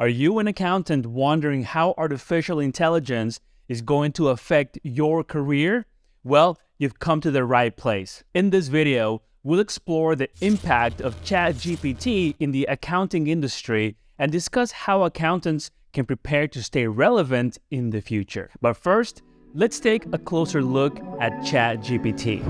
Are you an accountant wondering how artificial intelligence is going to affect your career? Well, you've come to the right place. In this video, we'll explore the impact of ChatGPT in the accounting industry and discuss how accountants can prepare to stay relevant in the future. But first, let's take a closer look at ChatGPT.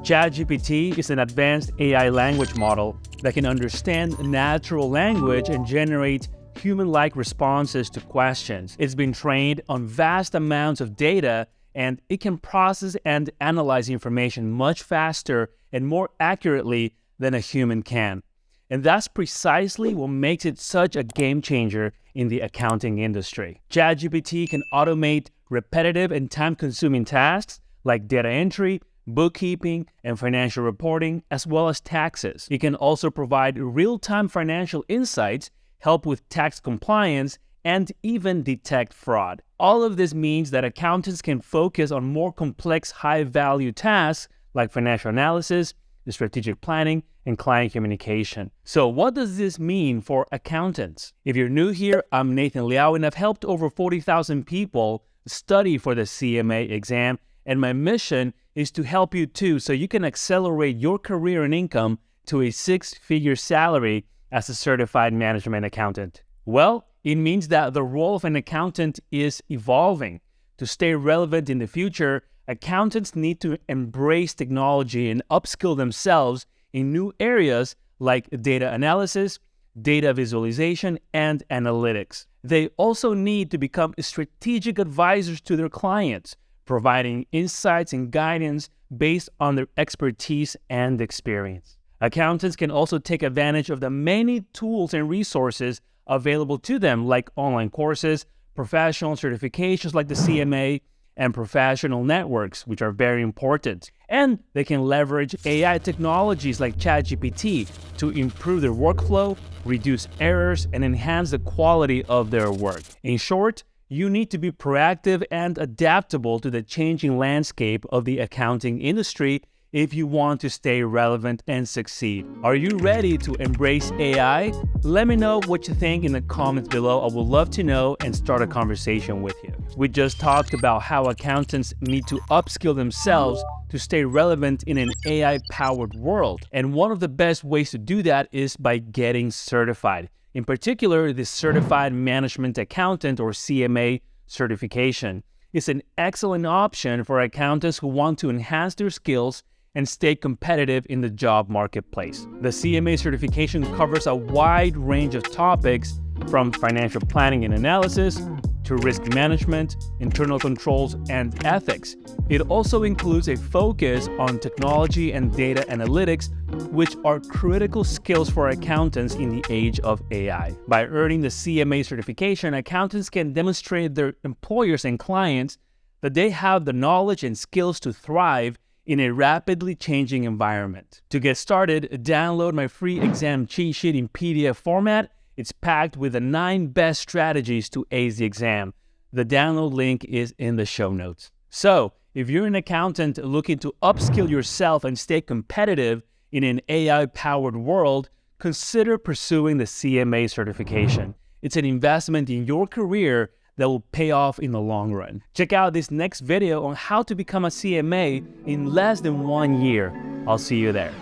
ChatGPT is an advanced AI language model that can understand natural language and generate human-like responses to questions. It's been trained on vast amounts of data, and it can process and analyze information much faster and more accurately than a human can. And that's precisely what makes it such a game changer in the accounting industry. ChatGPT can automate repetitive and time-consuming tasks like data entry, bookkeeping, and financial reporting, as well as taxes. It can also provide real-time financial insights, help with tax compliance, and even detect fraud. All of this means that accountants can focus on more complex, high-value tasks like financial analysis, strategic planning, and client communication. So what does this mean for accountants? If you're new here, I'm Nathan Liao, and I've helped over 40,000 people study for the CMA exam, and my mission is to help you too, so you can accelerate your career and income to a six-figure salary as a certified management accountant. Well, it means that the role of an accountant is evolving. To stay relevant in the future, accountants need to embrace technology and upskill themselves in new areas like data analysis, data visualization, and analytics. They also need to become strategic advisors to their clients, providing insights and guidance based on their expertise and experience. Accountants can also take advantage of the many tools and resources available to them, like online courses, professional certifications like the CMA, and professional networks, which are very important. And they can leverage AI technologies like ChatGPT to improve their workflow, reduce errors, and enhance the quality of their work. In short, you need to be proactive and adaptable to the changing landscape of the accounting industry if you want to stay relevant and succeed. Are you ready to embrace AI? Let me know what you think in the comments below. I would love to know and start a conversation with you. We just talked about how accountants need to upskill themselves to stay relevant in an AI-powered world. And one of the best ways to do that is by getting certified. In particular, the Certified Management Accountant, or CMA certification, is an excellent option for accountants who want to enhance their skills and stay competitive in the job marketplace. The CMA certification covers a wide range of topics, from financial planning and analysis to risk management, internal controls, and ethics. It also includes a focus on technology and data analytics, which are critical skills for accountants in the age of AI. By earning the CMA certification, accountants can demonstrate their employers and clients that they have the knowledge and skills to thrive in a rapidly changing environment. To get started, download my free exam cheat sheet in PDF format. It's packed with the 9 best strategies to ace the exam. The download link is in the show notes. So, if you're an accountant looking to upskill yourself and stay competitive in an AI-powered world, consider pursuing the CMA certification. It's an investment in your career that will pay off in the long run. Check out this next video on how to become a CMA in less than 1 year. I'll see you there.